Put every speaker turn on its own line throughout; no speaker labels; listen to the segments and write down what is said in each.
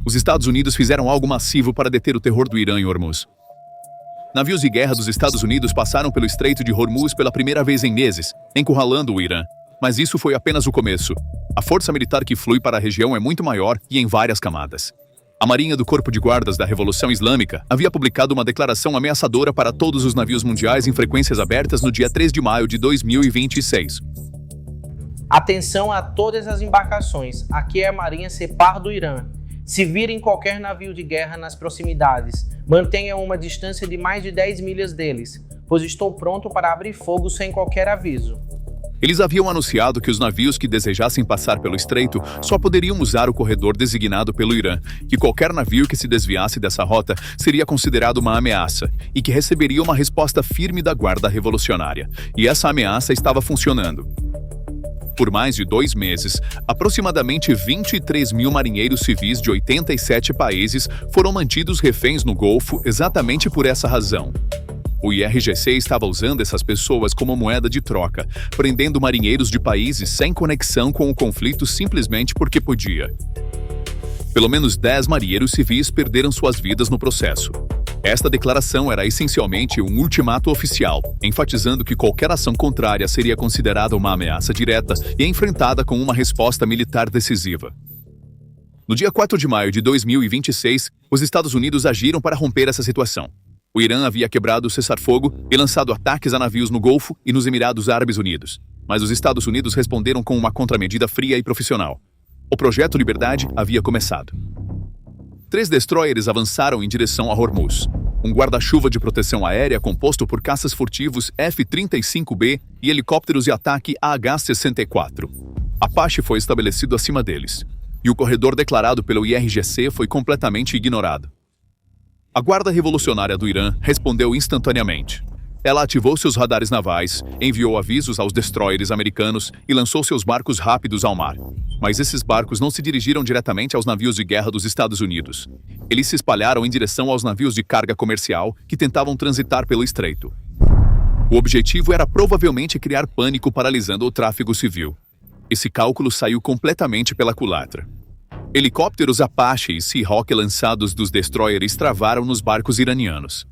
Os Estados Unidos fizeram algo massivo para deter o terror do Irã em Hormuz. Navios de guerra dos Estados Unidos passaram pelo Estreito de Hormuz pela primeira vez em meses, encurralando o Irã. Mas isso foi apenas o começo. A força militar que flui para a região é muito maior e em várias camadas. A Marinha do Corpo de Guardas da Revolução Islâmica havia publicado uma declaração ameaçadora para todos os navios mundiais em frequências abertas no dia 3 de maio de 2026.
Atenção a todas as embarcações. Aqui é a Marinha Separ do Irã. Se virem qualquer navio de guerra nas proximidades, mantenham uma distância de mais de 10 milhas deles, pois estou pronto para abrir fogo sem qualquer aviso.
Eles haviam anunciado que os navios que desejassem passar pelo estreito só poderiam usar o corredor designado pelo Irã, que qualquer navio que se desviasse dessa rota seria considerado uma ameaça e que receberia uma resposta firme da Guarda Revolucionária. E essa ameaça estava funcionando. Por mais de 2 meses, aproximadamente 23 mil marinheiros civis de 87 países foram mantidos reféns no Golfo exatamente por essa razão. O IRGC estava usando essas pessoas como moeda de troca, prendendo marinheiros de países sem conexão com o conflito simplesmente porque podia. Pelo menos 10 marinheiros civis perderam suas vidas no processo. Esta declaração era essencialmente um ultimato oficial, enfatizando que qualquer ação contrária seria considerada uma ameaça direta e enfrentada com uma resposta militar decisiva. No dia 4 de maio de 2026, os Estados Unidos agiram para romper essa situação. O Irã havia quebrado o cessar-fogo e lançado ataques a navios no Golfo e nos Emirados Árabes Unidos, mas os Estados Unidos responderam com uma contramedida fria e profissional. O Projeto Liberdade havia começado. 3 destroyers avançaram em direção a Hormuz. Um guarda-chuva de proteção aérea composto por caças furtivos F-35B e helicópteros de ataque AH-64. Apache foi estabelecido acima deles, e o corredor declarado pelo IRGC foi completamente ignorado. A Guarda Revolucionária do Irã respondeu instantaneamente. Ela ativou seus radares navais, enviou avisos aos destroyers americanos e lançou seus barcos rápidos ao mar. Mas esses barcos não se dirigiram diretamente aos navios de guerra dos Estados Unidos. Eles se espalharam em direção aos navios de carga comercial que tentavam transitar pelo estreito. O objetivo era provavelmente criar pânico paralisando o tráfego civil. Esse cálculo saiu completamente pela culatra. Helicópteros Apache e Seahawk lançados dos destroyers travaram nos barcos iranianos.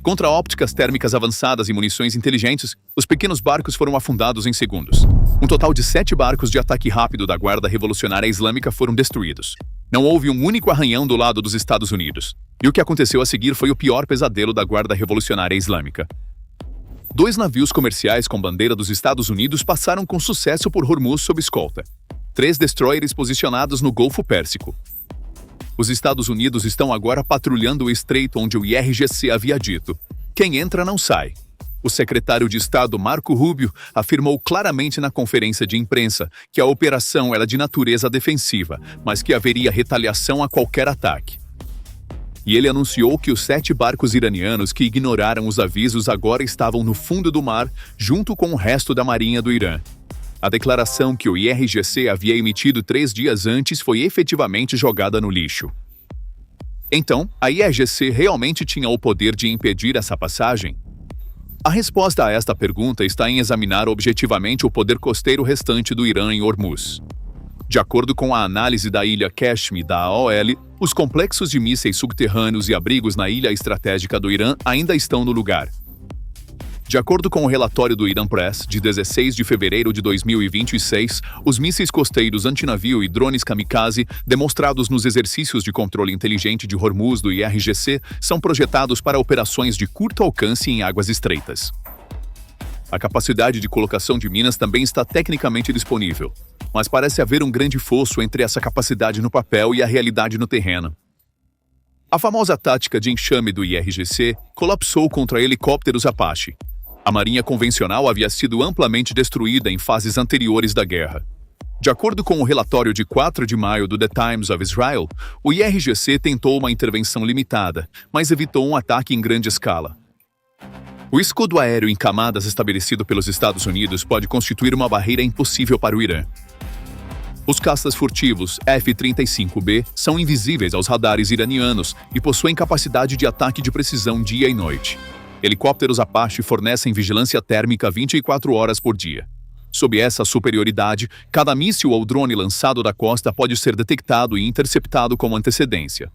Contra ópticas térmicas avançadas e munições inteligentes, os pequenos barcos foram afundados em segundos. Um total de 7 barcos de ataque rápido da Guarda Revolucionária Islâmica foram destruídos. Não houve um único arranhão do lado dos Estados Unidos. E o que aconteceu a seguir foi o pior pesadelo da Guarda Revolucionária Islâmica. 2 navios comerciais com bandeira dos Estados Unidos passaram com sucesso por Hormuz sob escolta. 3 destroyers posicionados no Golfo Pérsico. Os Estados Unidos estão agora patrulhando o estreito onde o IRGC havia dito: quem entra não sai. O secretário de Estado Marco Rubio afirmou claramente na conferência de imprensa que a operação era de natureza defensiva, mas que haveria retaliação a qualquer ataque. E ele anunciou que os 7 barcos iranianos que ignoraram os avisos agora estavam no fundo do mar, junto com o resto da marinha do Irã. A declaração que o IRGC havia emitido 3 dias antes foi efetivamente jogada no lixo. Então, a IRGC realmente tinha o poder de impedir essa passagem? A resposta a esta pergunta está em examinar objetivamente o poder costeiro restante do Irã em Hormuz. De acordo com a análise da ilha Qashm da AOL, os complexos de mísseis subterrâneos e abrigos na ilha estratégica do Irã ainda estão no lugar. De acordo com o relatório do Iran Press, de 16 de fevereiro de 2026, os mísseis costeiros antinavio e drones kamikaze, demonstrados nos exercícios de controle inteligente de Hormuz do IRGC, são projetados para operações de curto alcance em águas estreitas. A capacidade de colocação de minas também está tecnicamente disponível, mas parece haver um grande fosso entre essa capacidade no papel e a realidade no terreno. A famosa tática de enxame do IRGC colapsou contra helicópteros Apache. A marinha convencional havia sido amplamente destruída em fases anteriores da guerra. De acordo com o relatório de 4 de maio do The Times of Israel, o IRGC tentou uma intervenção limitada, mas evitou um ataque em grande escala. O escudo aéreo em camadas estabelecido pelos Estados Unidos pode constituir uma barreira impossível para o Irã. Os caças furtivos F-35B são invisíveis aos radares iranianos e possuem capacidade de ataque de precisão dia e noite. Helicópteros Apache fornecem vigilância térmica 24 horas por dia. Sob essa superioridade, cada míssil ou drone lançado da costa pode ser detectado e interceptado com antecedência.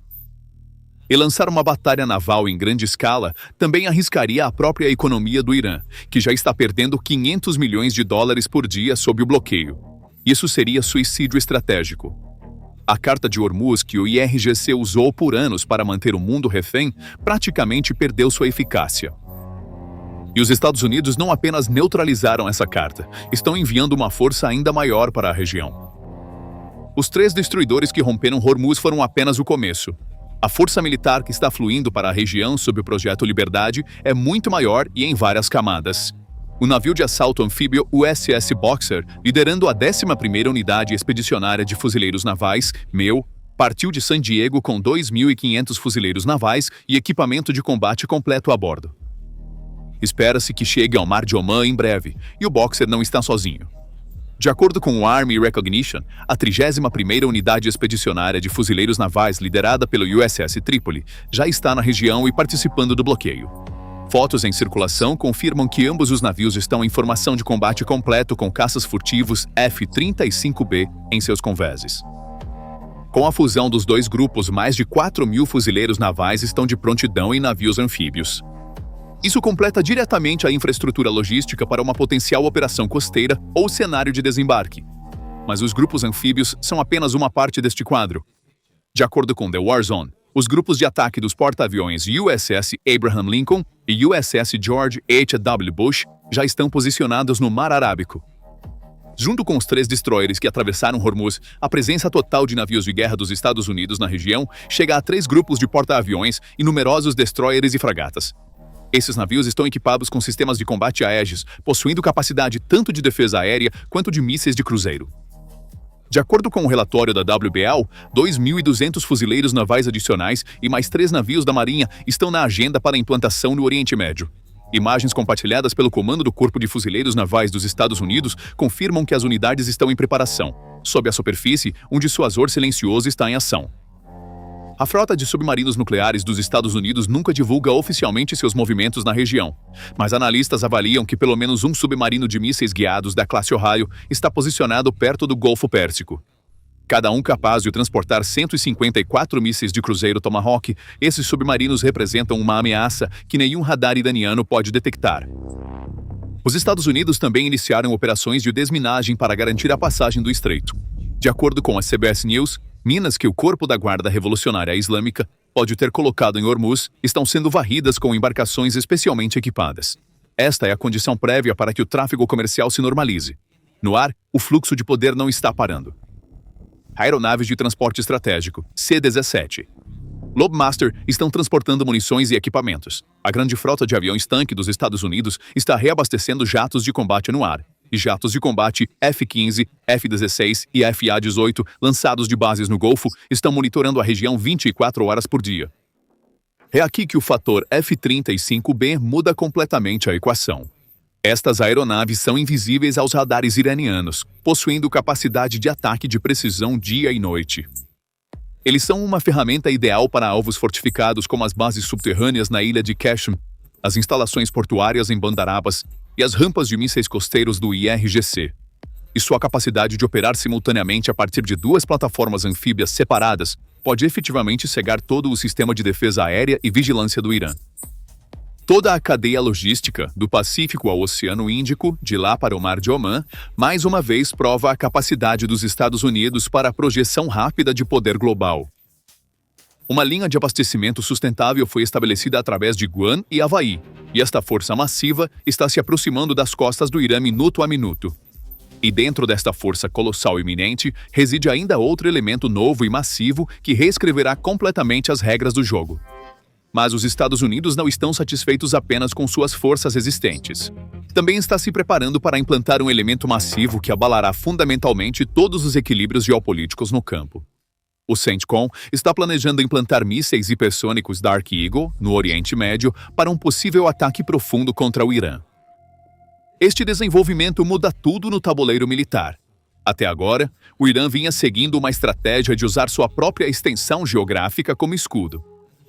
E lançar uma batalha naval em grande escala também arriscaria a própria economia do Irã, que já está perdendo 500 milhões de dólares por dia sob o bloqueio. Isso seria suicídio estratégico. A Carta de Hormuz, que o IRGC usou por anos para manter o mundo refém, praticamente perdeu sua eficácia. E os Estados Unidos não apenas neutralizaram essa carta, estão enviando uma força ainda maior para a região. Os 3 destruidores que romperam Hormuz foram apenas o começo. A força militar que está fluindo para a região sob o Projeto Liberdade é muito maior e em várias camadas. O navio de assalto anfíbio USS Boxer, liderando a 11ª Unidade Expedicionária de Fuzileiros Navais, MEU, partiu de San Diego com 2.500 fuzileiros navais e equipamento de combate completo a bordo. Espera-se que chegue ao Mar de Omã em breve, e o Boxer não está sozinho. De acordo com o Army Recognition, a 31ª Unidade Expedicionária de Fuzileiros Navais, liderada pelo USS Trípoli, já está na região e participando do bloqueio. Fotos em circulação confirmam que ambos os navios estão em formação de combate completo com caças furtivos F-35B em seus convéses. Com a fusão dos 2 grupos, mais de 4.000 fuzileiros navais estão de prontidão em navios anfíbios. Isso completa diretamente a infraestrutura logística para uma potencial operação costeira ou cenário de desembarque. Mas os grupos anfíbios são apenas uma parte deste quadro. De acordo com The War Zone, os grupos de ataque dos porta-aviões USS Abraham Lincoln e USS George H.W. Bush já estão posicionados no Mar Arábico. Junto com os 3 destroyers que atravessaram Hormuz, a presença total de navios de guerra dos Estados Unidos na região chega a 3 grupos de porta-aviões e numerosos destroyers e fragatas. Esses navios estão equipados com sistemas de combate Aegis, possuindo capacidade tanto de defesa aérea quanto de mísseis de cruzeiro. De acordo com o relatório da WBL, 2.200 fuzileiros navais adicionais e mais 3 navios da Marinha estão na agenda para implantação no Oriente Médio. Imagens compartilhadas pelo Comando do Corpo de Fuzileiros Navais dos Estados Unidos confirmam que as unidades estão em preparação. Sob a superfície, um dissuasor silencioso está em ação. A frota de submarinos nucleares dos Estados Unidos nunca divulga oficialmente seus movimentos na região, mas analistas avaliam que pelo menos um submarino de mísseis guiados da classe Ohio está posicionado perto do Golfo Pérsico. Cada um capaz de transportar 154 mísseis de cruzeiro Tomahawk, esses submarinos representam uma ameaça que nenhum radar iraniano pode detectar. Os Estados Unidos também iniciaram operações de desminagem para garantir a passagem do estreito. De acordo com a CBS News, minas que o Corpo da Guarda Revolucionária Islâmica pode ter colocado em Hormuz estão sendo varridas com embarcações especialmente equipadas. Esta é a condição prévia para que o tráfego comercial se normalize. No ar, o fluxo de poder não está parando. Aeronaves de transporte estratégico, C-17. Lobemaster estão transportando munições e equipamentos. A grande frota de aviões-tanque dos Estados Unidos está reabastecendo jatos de combate no ar. E jatos de combate F-15, F-16 e FA-18, lançados de bases no Golfo, estão monitorando a região 24 horas por dia. É aqui que o fator F-35B muda completamente a equação. Estas aeronaves são invisíveis aos radares iranianos, possuindo capacidade de ataque de precisão dia e noite. Eles são uma ferramenta ideal para alvos fortificados como as bases subterrâneas na ilha de Qashm, as instalações portuárias em Bandar Abbas e as rampas de mísseis costeiros do IRGC. E sua capacidade de operar simultaneamente a partir de 2 plataformas anfíbias separadas pode efetivamente cegar todo o sistema de defesa aérea e vigilância do Irã. Toda a cadeia logística, do Pacífico ao Oceano Índico, de lá para o Mar de Omã, mais uma vez prova a capacidade dos Estados Unidos para a projeção rápida de poder global. Uma linha de abastecimento sustentável foi estabelecida através de Guam e Havaí, e esta força massiva está se aproximando das costas do Irã minuto a minuto. E dentro desta força colossal iminente, reside ainda outro elemento novo e massivo que reescreverá completamente as regras do jogo. Mas os Estados Unidos não estão satisfeitos apenas com suas forças existentes. Também está se preparando para implantar um elemento massivo que abalará fundamentalmente todos os equilíbrios geopolíticos no campo. O CENTCOM está planejando implantar mísseis hipersônicos Dark Eagle no Oriente Médio para um possível ataque profundo contra o Irã. Este desenvolvimento muda tudo no tabuleiro militar. Até agora, o Irã vinha seguindo uma estratégia de usar sua própria extensão geográfica como escudo.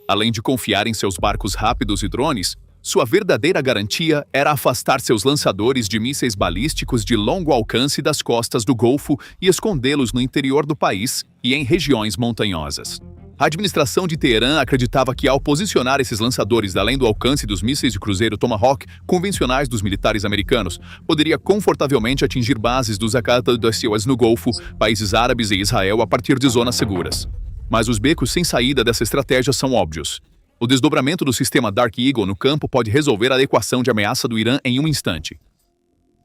Além de confiar em seus barcos rápidos e drones, Sua verdadeira garantia era afastar seus lançadores de mísseis balísticos de longo alcance das costas do Golfo e escondê-los no interior do país e em regiões montanhosas. A administração de Teherã acreditava que, ao posicionar esses lançadores além do alcance dos mísseis de cruzeiro Tomahawk convencionais dos militares americanos, poderia confortavelmente atingir bases dos Aqatadas no Golfo, países árabes e Israel a partir de zonas seguras. Mas os becos sem saída dessa estratégia são óbvios. O desdobramento do sistema Dark Eagle no campo pode resolver a equação de ameaça do Irã em um instante.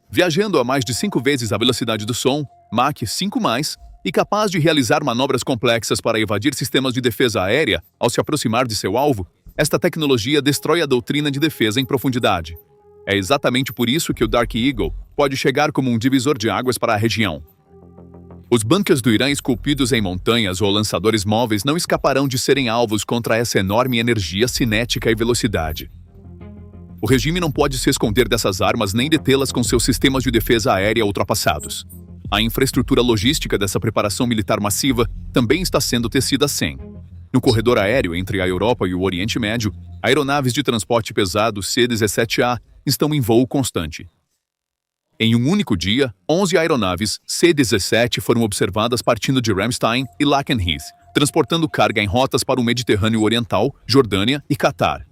Viajando a mais de 5 vezes a velocidade do som, Mach 5+, e capaz de realizar manobras complexas para evadir sistemas de defesa aérea ao se aproximar de seu alvo, esta tecnologia destrói a doutrina de defesa em profundidade. É exatamente por isso que o Dark Eagle pode chegar como um divisor de águas para a região. Os bunkers do Irã esculpidos em montanhas ou lançadores móveis não escaparão de serem alvos contra essa enorme energia cinética e velocidade. O regime não pode se esconder dessas armas nem detê-las com seus sistemas de defesa aérea ultrapassados. A infraestrutura logística dessa preparação militar massiva também está sendo tecida sem. No corredor aéreo entre a Europa e o Oriente Médio, aeronaves de transporte pesado C-17A estão em voo constante. Em um único dia, 11 aeronaves C-17 foram observadas partindo de Ramstein e Lakenheath, transportando carga em rotas para o Mediterrâneo Oriental, Jordânia e Catar.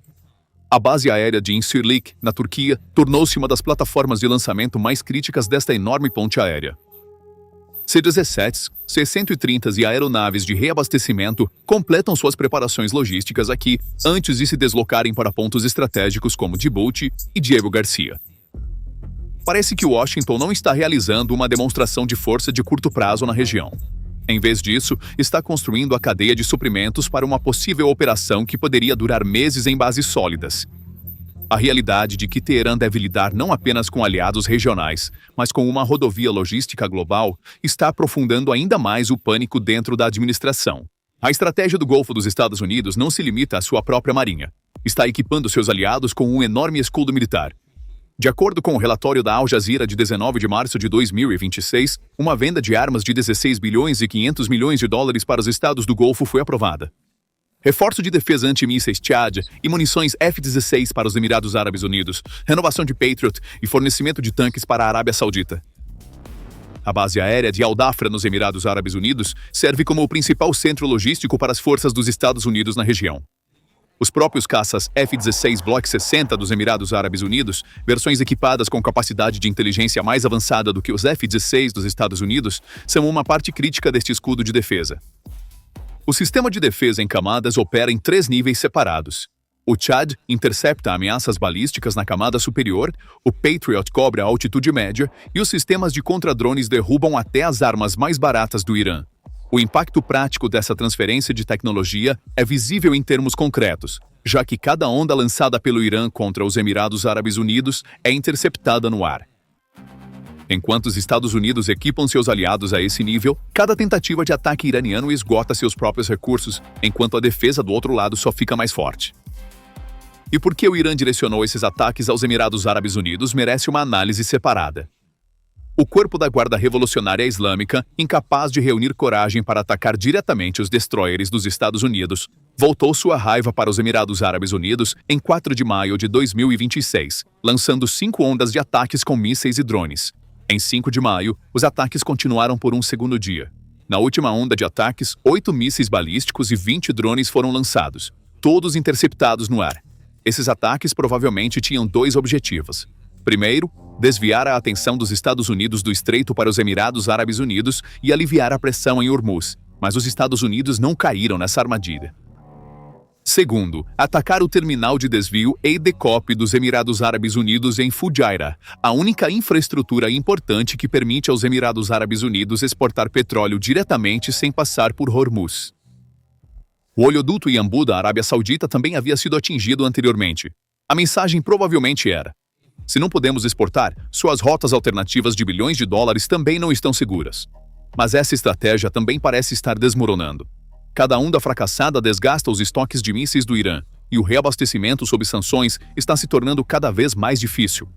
A base aérea de Incirlik, na Turquia, tornou-se uma das plataformas de lançamento mais críticas desta enorme ponte aérea. C-17s, C-130s e aeronaves de reabastecimento completam suas preparações logísticas aqui antes de se deslocarem para pontos estratégicos como Djibouti e Diego Garcia. Parece que Washington não está realizando uma demonstração de força de curto prazo na região. Em vez disso, está construindo a cadeia de suprimentos para uma possível operação que poderia durar meses em bases sólidas. A realidade de que Teherã deve lidar não apenas com aliados regionais, mas com uma rodovia logística global, está aprofundando ainda mais o pânico dentro da administração. A estratégia do Golfo dos Estados Unidos não se limita à sua própria marinha. Está equipando seus aliados com um enorme escudo militar. De acordo com o relatório da Al Jazeera de 19 de março de 2026, uma venda de armas de 16 bilhões e 500 milhões de dólares para os estados do Golfo foi aprovada. Reforço de defesa antimísseis Tchad e munições F-16 para os Emirados Árabes Unidos, renovação de Patriot e fornecimento de tanques para a Arábia Saudita. A base aérea de Al-Dhafra nos Emirados Árabes Unidos serve como o principal centro logístico para as forças dos Estados Unidos na região. Os próprios caças F-16 Block 60 dos Emirados Árabes Unidos, versões equipadas com capacidade de inteligência mais avançada do que os F-16 dos Estados Unidos, são uma parte crítica deste escudo de defesa. O sistema de defesa em camadas opera em 3 níveis separados. O Tchad intercepta ameaças balísticas na camada superior, o Patriot cobre a altitude média e os sistemas de contra-drones derrubam até as armas mais baratas do Irã. O impacto prático dessa transferência de tecnologia é visível em termos concretos, já que cada onda lançada pelo Irã contra os Emirados Árabes Unidos é interceptada no ar. Enquanto os Estados Unidos equipam seus aliados a esse nível, cada tentativa de ataque iraniano esgota seus próprios recursos, enquanto a defesa do outro lado só fica mais forte. E por que o Irã direcionou esses ataques aos Emirados Árabes Unidos merece uma análise separada. O corpo da Guarda Revolucionária Islâmica, incapaz de reunir coragem para atacar diretamente os destroyers dos Estados Unidos, voltou sua raiva para os Emirados Árabes Unidos em 4 de maio de 2026, lançando 5 ondas de ataques com mísseis e drones. Em 5 de maio, os ataques continuaram por um segundo dia. Na última onda de ataques, 8 mísseis balísticos e 20 drones foram lançados, todos interceptados no ar. Esses ataques provavelmente tinham 2 objetivos. Primeiro, desviar a atenção dos Estados Unidos do Estreito para os Emirados Árabes Unidos e aliviar a pressão em Hormuz, mas os Estados Unidos não caíram nessa armadilha. Segundo, atacar o terminal de desvio EIDCOP dos Emirados Árabes Unidos em Fujairah, a única infraestrutura importante que permite aos Emirados Árabes Unidos exportar petróleo diretamente sem passar por Hormuz. O oleoduto Yanbu da Arábia Saudita também havia sido atingido anteriormente. A mensagem provavelmente era: se não podemos exportar, suas rotas alternativas de bilhões de dólares também não estão seguras. Mas essa estratégia também parece estar desmoronando. Cada onda fracassada desgasta os estoques de mísseis do Irã, e o reabastecimento sob sanções está se tornando cada vez mais difícil.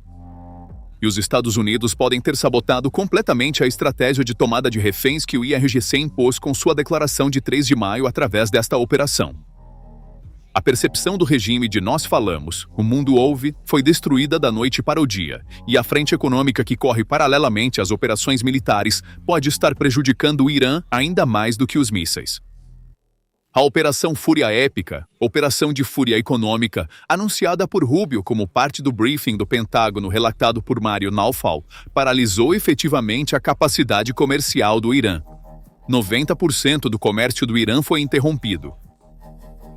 E os Estados Unidos podem ter sabotado completamente a estratégia de tomada de reféns que o IRGC impôs com sua declaração de 3 de maio através desta operação. A percepção do regime de nós falamos, o mundo ouve, foi destruída da noite para o dia, e a frente econômica que corre paralelamente às operações militares pode estar prejudicando o Irã ainda mais do que os mísseis. A Operação Fúria Épica, Operação de Fúria Econômica, anunciada por Rubio como parte do briefing do Pentágono relatado por Mário Naufal, paralisou efetivamente a capacidade comercial do Irã. 90% do comércio do Irã foi interrompido.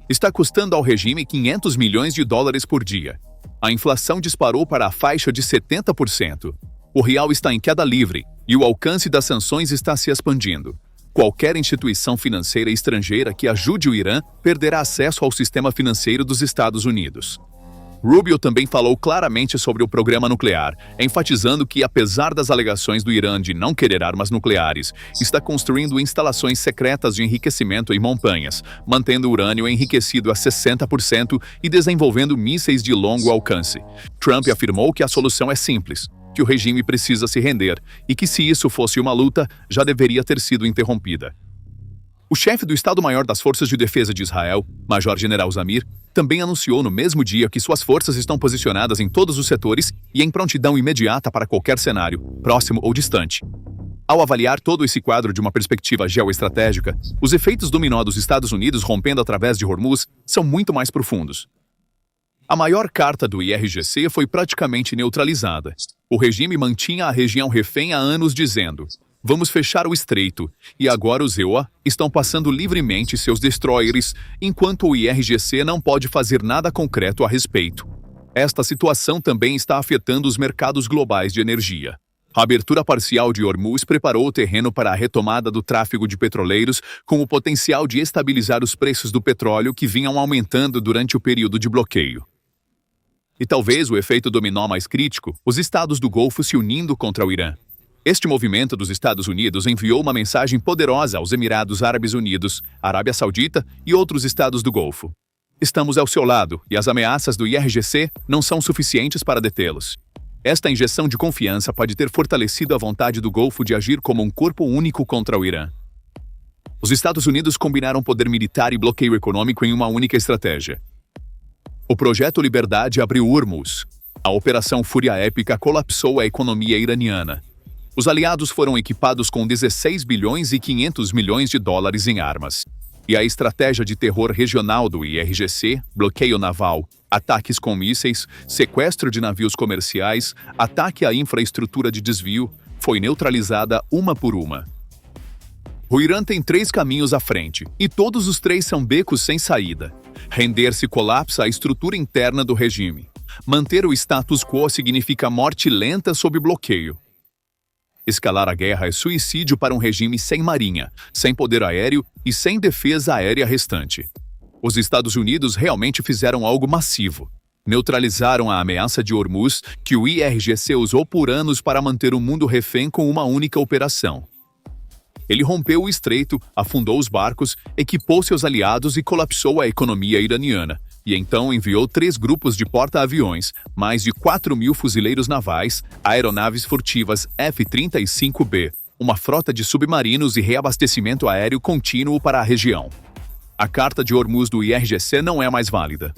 Está custando ao regime 500 milhões de dólares por dia. A inflação disparou para a faixa de 70%. O real está em queda livre e o alcance das sanções está se expandindo. Qualquer instituição financeira estrangeira que ajude o Irã perderá acesso ao sistema financeiro dos Estados Unidos. Rubio também falou claramente sobre o programa nuclear, enfatizando que, apesar das alegações do Irã de não querer armas nucleares, está construindo instalações secretas de enriquecimento em montanhas, mantendo urânio enriquecido a 60% e desenvolvendo mísseis de longo alcance. Trump afirmou que a solução é simples, que o regime precisa se render e que, se isso fosse uma luta, já deveria ter sido interrompida. O chefe do Estado-Maior das Forças de Defesa de Israel, Major-General Zamir, também anunciou no mesmo dia que suas forças estão posicionadas em todos os setores e em prontidão imediata para qualquer cenário, próximo ou distante. Ao avaliar todo esse quadro de uma perspectiva geoestratégica, os efeitos dominó dos Estados Unidos rompendo através de Hormuz são muito mais profundos. A maior carta do IRGC foi praticamente neutralizada. O regime mantinha a região refém há anos dizendo: vamos fechar o estreito, e agora os EUA estão passando livremente seus destroyers, enquanto o IRGC não pode fazer nada concreto a respeito. Esta situação também está afetando os mercados globais de energia. A abertura parcial de Hormuz preparou o terreno para a retomada do tráfego de petroleiros, com o potencial de estabilizar os preços do petróleo que vinham aumentando durante o período de bloqueio. E talvez o efeito dominó mais crítico, os estados do Golfo se unindo contra o Irã. Este movimento dos Estados Unidos enviou uma mensagem poderosa aos Emirados Árabes Unidos, Arábia Saudita e outros estados do Golfo. Estamos ao seu lado e as ameaças do IRGC não são suficientes para detê-los. Esta injeção de confiança pode ter fortalecido a vontade do Golfo de agir como um corpo único contra o Irã. Os Estados Unidos combinaram poder militar e bloqueio econômico em uma única estratégia. O Projeto Liberdade abriu Hormuz. A Operação Fúria Épica colapsou a economia iraniana. Os aliados foram equipados com 16 bilhões e 500 milhões de dólares em armas. E a estratégia de terror regional do IRGC, bloqueio naval, ataques com mísseis, sequestro de navios comerciais, ataque à infraestrutura de desvio, foi neutralizada uma por uma. O Irã tem 3 caminhos à frente, e todos os 3 são becos sem saída. Render-se colapsa a estrutura interna do regime. Manter o status quo significa morte lenta sob bloqueio. Escalar a guerra é suicídio para um regime sem marinha, sem poder aéreo e sem defesa aérea restante. Os Estados Unidos realmente fizeram algo massivo. Neutralizaram a ameaça de Hormuz, que o IRGC usou por anos para manter o mundo refém com uma única operação. Ele rompeu o estreito, afundou os barcos, equipou seus aliados e colapsou a economia iraniana. E então enviou 3 grupos de porta-aviões, mais de 4.000 fuzileiros navais, aeronaves furtivas F-35B, uma frota de submarinos e reabastecimento aéreo contínuo para a região. A carta de Hormuz do IRGC não é mais válida.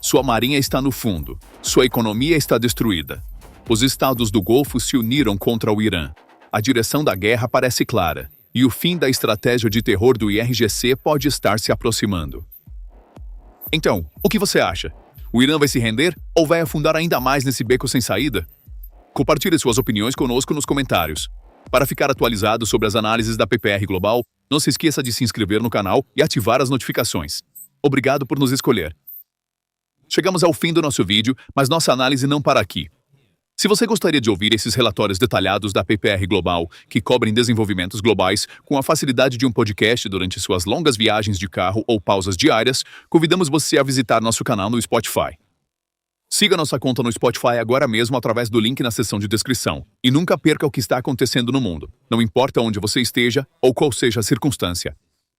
Sua marinha está no fundo, sua economia está destruída. Os estados do Golfo se uniram contra o Irã. A direção da guerra parece clara, e o fim da estratégia de terror do IRGC pode estar se aproximando. Então, o que você acha? O Irã vai se render ou vai afundar ainda mais nesse beco sem saída? Compartilhe suas opiniões conosco nos comentários. Para ficar atualizado sobre as análises da PPR Global, não se esqueça de se inscrever no canal e ativar as notificações. Obrigado por nos escolher. Chegamos ao fim do nosso vídeo, mas nossa análise não para aqui. Se você gostaria de ouvir esses relatórios detalhados da PPR Global, que cobrem desenvolvimentos globais, com a facilidade de um podcast durante suas longas viagens de carro ou pausas diárias, convidamos você a visitar nosso canal no Spotify. Siga nossa conta no Spotify agora mesmo através do link na seção de descrição. E nunca perca o que está acontecendo no mundo, não importa onde você esteja ou qual seja a circunstância.